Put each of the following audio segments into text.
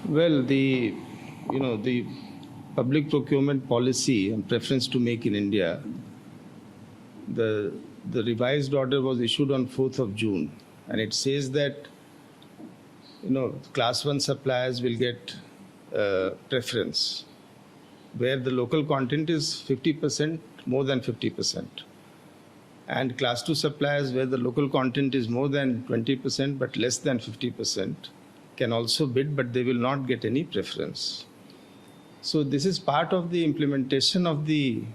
Well, the public procurement policy and preference to make in India, the revised order was issued on 4th of June, and it says that class 1 suppliers will get preference where the local content is 50%, more than 50%, and class 2 suppliers where the local content is more than 20% but less than 50% can also bid, but they will not get any preference. So this is part of the implementation of the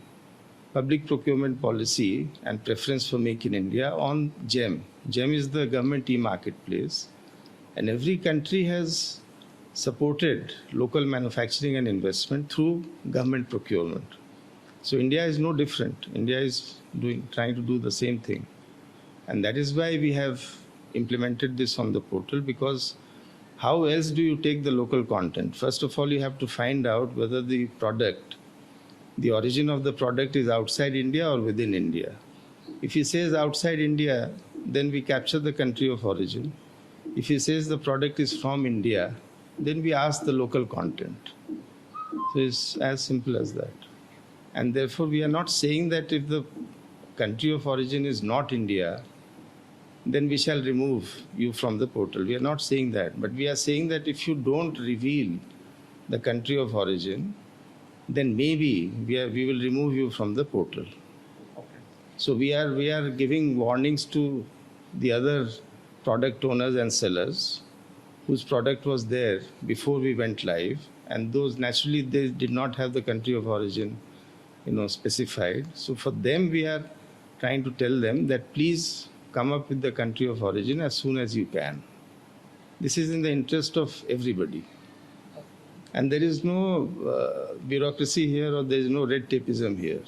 public procurement policy and preference for Make in India on GEM. GEM is the government e-marketplace, and every country has supported local manufacturing and investment through government procurement. So India is no different. India is trying to do the same thing. And that is why we have implemented this on the portal, because how else do you take the local content? First of all, you have to find out whether the origin of the product is outside India or within India. If he says outside India, then we capture the country of origin. If he says the product is from India, then we ask the local content. So it's as simple as that. And therefore, we are not saying that if the country of origin is not India, then we shall remove you from the portal. We are not saying that. But we are saying that if you don't reveal the country of origin, then maybe we will remove you from the portal. Okay. So we are giving warnings to the other product owners and sellers whose product was there before we went live, and those naturally they did not have the country of origin specified. So for them, we are trying to tell them that please come up with the country of origin as soon as you can. This is in the interest of everybody. And there is no bureaucracy here, or there is no red tapeism here.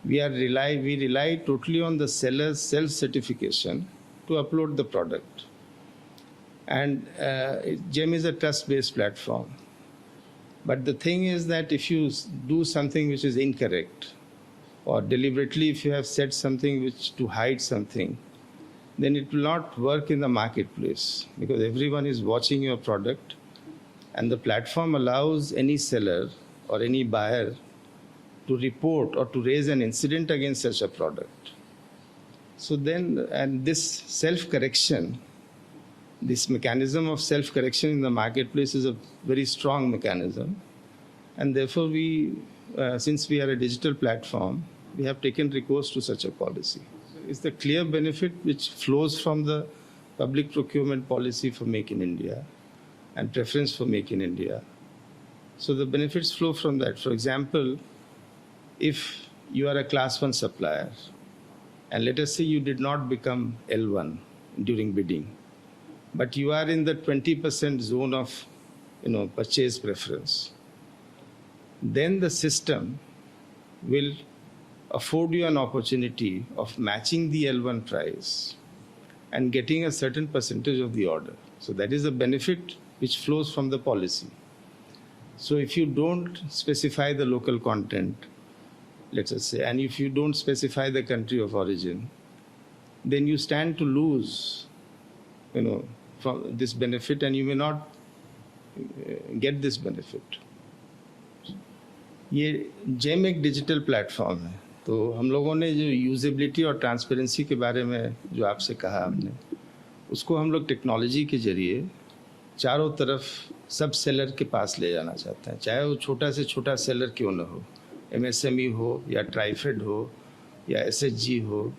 We rely totally on the seller's self-certification to upload the product. And GEM is a trust-based platform. But the thing is that if you do something which is incorrect, or deliberately if you have said something which to hide something, then it will not work in the marketplace, because everyone is watching your product, and the platform allows any seller or any buyer to report or to raise an incident against such a product. So then, and this self-correction, this mechanism of self-correction in the marketplace is a very strong mechanism. And therefore, since we are a digital platform, we have taken recourse to such a policy. It's the clear benefit which flows from the public procurement policy for Make in India and preference for Make in India. So the benefits flow from that. For example, if you are a class 1 supplier, and let us say you did not become L1 during bidding, but you are in the 20% zone of purchase preference, then the system will afford you an opportunity of matching the L1 price and getting a certain percentage of the order. So that is a benefit which flows from the policy. So if you don't specify the local content, let us say, and if you don't specify the country of origin, then you stand to lose from this benefit, and you may not get this benefit. ये GeM एक digital platform है, तो हम लोगों ने जो usability और transparency के बारे में जो आपसे कहा हमने, उसको हम लोग टेक्नोलॉजी के जरिए चारों तरफ सब सेलर के पास ले जाना चाहते हैं, चाहे वो छोटा से छोटा सेलर क्यों ना हो, एमएसएमई हो या ट्राइफेड हो या एसएचजी हो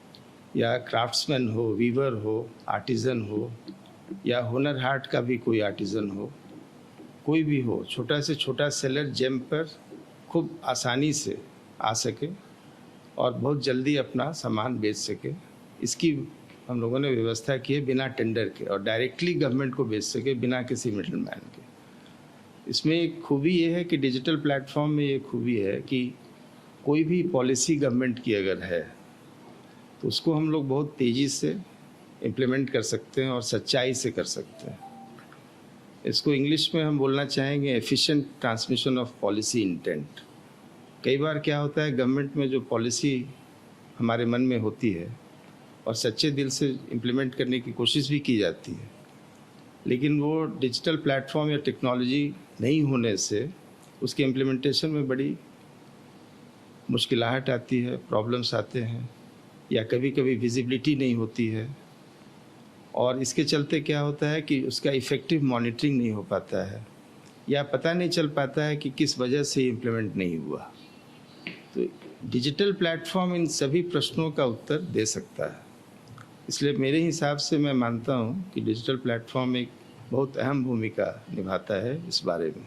या क्राफ्ट्समैन हो, वीवर हो, आर्टिज़न हो या हुनर हाट का भी कोई आर्टिज़न हो, कोई भी हो, छोटा से छोटा सेलर जेम पर खूब आसानी से आ सके और बहुत जल्दी अपना सामान बेच सके। इसकी हम लोगों ने व्यवस्था की है बिना टेंडर के, और डायरेक्टली गवर्नमेंट को बेच सके बिना किसी मिडलमैन के। इसमें एक खूबी ये है कि डिजिटल प्लेटफॉर्म में ये खूबी है कि कोई भी पॉलिसी गवर्नमेंट की अगर है तो उसको हम लोग बहुत तेज़ी से इम्प्लीमेंट कर सकते हैं और सच्चाई से कर सकते हैं। इसको इंग्लिश में हम बोलना चाहेंगे efficient transmission of policy intent. कई बार क्या होता है, गवर्नमेंट में जो पॉलिसी हमारे मन में होती है और सच्चे दिल से इम्प्लीमेंट करने की कोशिश भी की जाती है, लेकिन वो डिजिटल प्लेटफॉर्म या टेक्नोलॉजी नहीं होने से उसके इम्प्लीमेंटेशन में बड़ी मुश्किलाहट आती है, प्रॉब्लम्स आते हैं, या कभी कभी विजिबिलिटी नहीं होती है, और इसके चलते क्या होता है कि उसका इफ़ेक्टिव मॉनिटरिंग नहीं हो पाता है, या पता नहीं चल पाता है कि किस वजह से इम्प्लीमेंट नहीं हुआ। तो डिजिटल प्लेटफॉर्म इन सभी प्रश्नों का उत्तर दे सकता है। इसलिए मेरे हिसाब से मैं मानता हूँ कि डिजिटल प्लेटफॉर्म एक बहुत अहम भूमिका निभाता है इस बारे में।